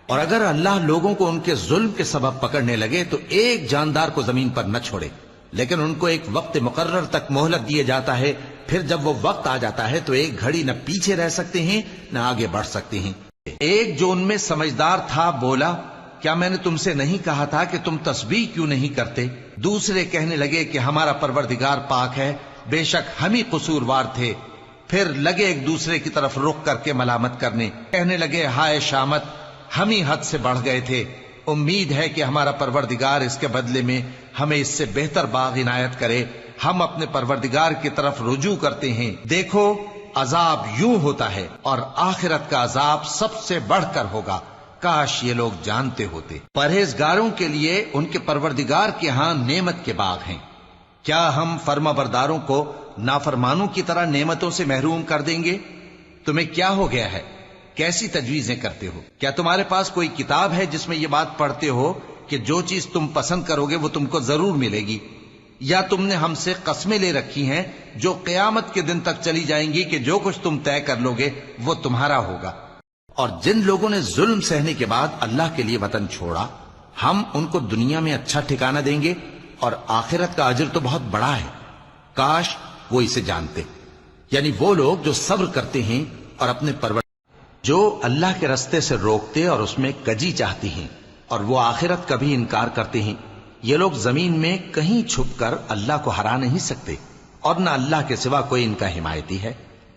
اور اگر اللہ لوگوں کو ان کے ظلم کے سبب پکڑنے لگے تو ایک جاندار کو زمین پر نہ چھوڑے، لیکن ان کو ایک وقت مقرر تک مہلت دیے جاتا ہے، پھر جب وہ وقت آ جاتا ہے تو ایک گھڑی نہ پیچھے رہ سکتے ہیں نہ آگے بڑھ سکتے ہیں۔ ایک جو ان میں سمجھدار تھا بولا، کیا میں نے تم سے نہیں کہا تھا کہ تم تسبیح کیوں نہیں کرتے؟ دوسرے کہنے لگے کہ ہمارا پروردگار پاک ہے، بے شک ہم ہی قصوروار تھے۔ پھر لگے ایک دوسرے کی طرف رخ کر کے ملامت کرنے، کہنے لگے ہائے شامت، ہم ہی حد سے بڑھ گئے تھے، امید ہے کہ ہمارا پروردگار اس کے بدلے میں ہمیں اس سے بہتر باغ عنایت کرے، ہم اپنے پروردگار کی طرف رجوع کرتے ہیں۔ دیکھو عذاب یوں ہوتا ہے اور آخرت کا عذاب سب سے بڑھ کر ہوگا، کاش یہ لوگ جانتے ہوتے۔ پرہیزگاروں کے لیے ان کے پروردگار کے ہاں نعمت کے باغ ہیں۔ کیا ہم فرما برداروں کو نافرمانوں کی طرح نعمتوں سے محروم کر دیں گے؟ تمہیں کیا ہو گیا ہے؟ کیسی تجویزیں کرتے ہو؟ کیا تمہارے پاس کوئی کتاب ہے جس میں یہ بات پڑھتے ہو کہ جو چیز تم پسند کرو گے وہ تم کو ضرور ملے گی؟ یا تم نے ہم سے قسمیں لے رکھی ہیں جو قیامت کے دن تک چلی جائیں گی کہ جو کچھ تم طے کر لو گے وہ تمہارا ہوگا؟ اور جن لوگوں نے ظلم سہنے کے بعد اللہ کے لیے وطن چھوڑا، ہم ان کو دنیا میں اچھا ٹھکانہ دیں گے اور آخرت کا اجر تو بہت بڑا ہے، کاش وہ اسے جانتے۔ یعنی وہ لوگ جو صبر کرتے ہیں اور اپنے جو اللہ کے رستے سے روکتے اور اس میں کجی چاہتی ہیں اور وہ آخرت کا بھی انکار کرتے ہیں، یہ لوگ زمین میں کہیں چھپ کر اللہ کو ہرا نہیں سکتے اور نہ اللہ کے سوا کوئی ان کا حمایتی ہے۔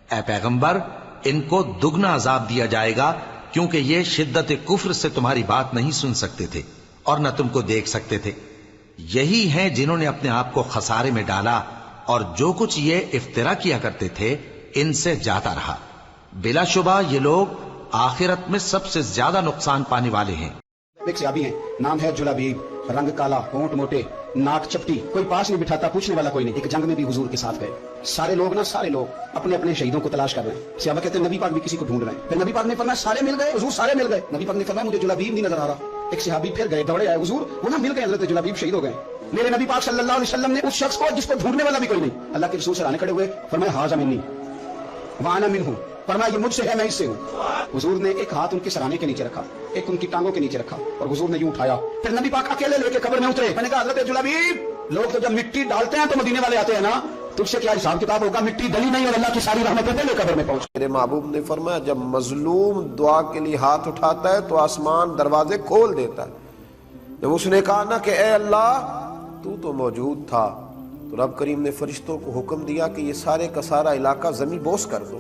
اے پیغمبر، ان کو دگنا عذاب دیا جائے گا کیونکہ یہ شدت کفر سے تمہاری بات نہیں سن سکتے تھے اور نہ تم کو دیکھ سکتے تھے۔ یہی ہیں جنہوں نے اپنے آپ کو خسارے میں ڈالا اور جو کچھ یہ افترا کیا کرتے تھے ان سے جاتا رہا۔ بلا شبہ یہ لوگ آخرت میں سب سے زیادہ نقصان پانے والے ہیں۔ ایک صحابی ہیں، نام ہے جلابیب، رنگ کالا، ہونٹ موٹے، ناک چپٹی، کوئی پاس نہیں بٹھاتا، پوچھنے والا کوئی نہیں۔ ایک جنگ میں بھی حضور کے ساتھ گئے، سارے لوگ اپنے اپنے شہیدوں کو تلاش کر رہے ہیں۔ صحابہ کہتے ہیں نبی پاک بھی کسی کو ڈھونڈ رہے ہیں۔ پھر نبی پاک نے فرمایا سارے مل گئے حضور، سارے مل گئے۔ نبی پاک نے فرمایا مجھے جلابیب نہیں نظر آ رہا۔ ایک صحابی پھر گئے، دوڑے آئے، حضور وہ نہ مل گئے، حضرت جلابیب شہید ہو گئے۔ میرے نبی پاک صلی اللہ علیہ وسلم نے اس شخص کو جس کو ڈھونڈنے والا بھی کوئی نہیں، اللہ کے رسول سے آنے کھڑے ہوئے، فرمایا ھذا منی وانا منہ، فرمایا یہ مجھ سے ہے، میں اس سے ہوں۔ حضور نے ایک ہاتھ ان کے سرانے کے نیچے رکھا، ایک ان کی ٹانگوں کے نیچے رکھا اور حضور نے یوں اٹھایا۔ پھر نبی پاک اکیلے لے کے قبر میں اترے۔ میں نے کہا حضرت جلابیب، لوگ تو جب مٹی ڈالتے ہیں تو مدینے والے آتے ہیں نا، تجھ سے کیا حساب کتاب ہوگا؟ مٹی ڈلی نہیں اور اللہ کی ساری رحمتیں پہلے قبر میں پہنچ۔ میرے محبوب نے فرمایا جب مظلوم دعا کے لیے ہاتھ اٹھاتا ہے تو آسمان دروازے کھول دیتا ہے۔ جب اس نے کہا نا کہ اے اللہ تو موجود تھا، تو رب کریم نے فرشتوں کو حکم دیا کہ یہ سارے کا سارا علاقہ زمین بوس کر دو،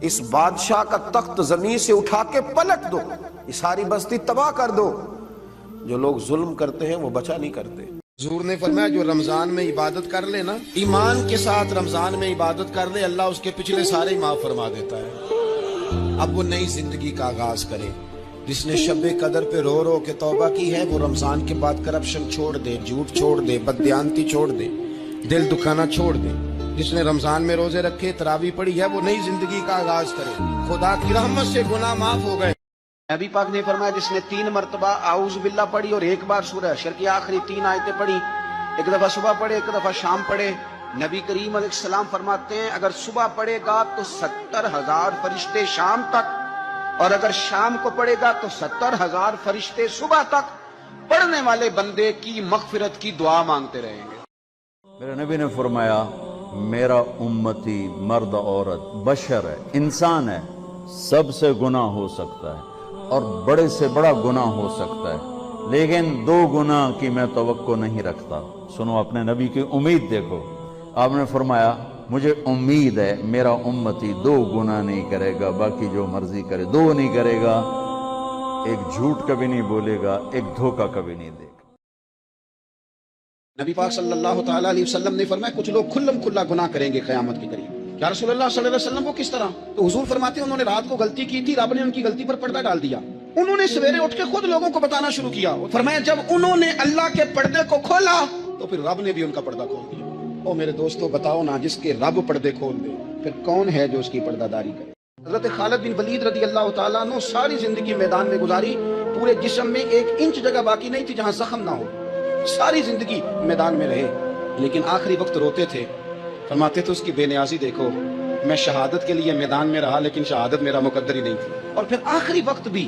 اس بادشاہ کا تخت زمین سے اٹھا کے پلٹ دو، یہ ساری بستی تباہ کر دو۔ جو لوگ ظلم کرتے ہیں وہ بچا نہیں کرتے۔ حضور نے فرمایا جو رمضان میں عبادت کر لے نا، ایمان کے ساتھ رمضان میں عبادت کر لے، اللہ اس کے پچھلے سارے معاف فرما دیتا ہے۔ اب وہ نئی زندگی کا آغاز کرے۔ جس نے شب قدر پہ رو رو کے توبہ کی ہے وہ رمضان کے بعد کرپشن چھوڑ دے، جھوٹ چھوڑ دے، بددیانتی چھوڑ دے، دل دکھانا چھوڑ دے۔ جس نے رمضان میں روزے رکھے، تراویح پڑھی ہے، وہ نئی زندگی کا آغاز کرے، خدا کی رحمت سے گناہ معاف ہو گئے۔ نبی پاک نے فرمایا جس نے 3 مرتبہ اعوذ باللہ پڑھی اور ایک بار سورہ حشر کی آخری 3 آیتیں پڑھی، ایک دفعہ صبح پڑھے ایک دفعہ شام پڑھے، نبی کریم علیہ السلام فرماتے ہیں اگر صبح پڑھے گا تو 70,000 فرشتے شام تک، اور اگر شام کو پڑھے گا تو 70,000 فرشتے صبح تک پڑھنے والے بندے کی مغفرت کی دعا مانگتے رہیں گے۔ میرے نبی نے فرمایا میرا امتی مرد عورت بشر ہے، انسان ہے، سب سے گناہ ہو سکتا ہے اور بڑے سے بڑا گناہ ہو سکتا ہے، لیکن 2 گناہ کی میں توقع نہیں رکھتا۔ سنو اپنے نبی کی امید دیکھو، آپ نے فرمایا مجھے امید ہے میرا امتی 2 گناہ نہیں کرے گا، باقی جو مرضی کرے 2 نہیں کرے گا، ایک جھوٹ کبھی نہیں بولے گا، ایک دھوکہ کبھی نہیں دے گا۔ نبی پاک صلی اللہ تعالیٰ علیہ وسلم نے فرمایا کچھ لوگ کھلم کھلا گناہ کریں گے قیامت کے قریب۔ یا رسول اللہ صلی اللہ علیہ وسلم وہ کس طرح؟ تو حضور فرماتے ہیں انہوں نے رات کو غلطی کی تھی، رب نے ان کی غلطی پر پردہ ڈال دیا، انہوں نے سویرے اٹھ کے خود لوگوں کو بتانا شروع کیا۔ فرمایا جب انہوں نے اللہ کے پردے کو کھولا تو پھر رب نے بھی ان کا پردہ کھول دیا۔ او میرے دوستو بتاؤ نا، جس کے رب پردے کھول دے پھر کون ہے جو اس کی پردہ داری کرے؟ حضرت خالد بن ولید رضی اللہ تعالیٰ عنہ ساری زندگی میدان میں گزاری، پورے جسم میں 1 انچ جگہ باقی نہیں تھی جہاں زخم نہ ہو، ساری زندگی میدان میں رہے، لیکن آخری وقت روتے تھے، فرماتے تھے اس کی بے نیازی دیکھو، میں شہادت کے لیے میدان میں رہا لیکن شہادت میرا مقدر ہی نہیں تھی۔ اور پھر آخری وقت بھی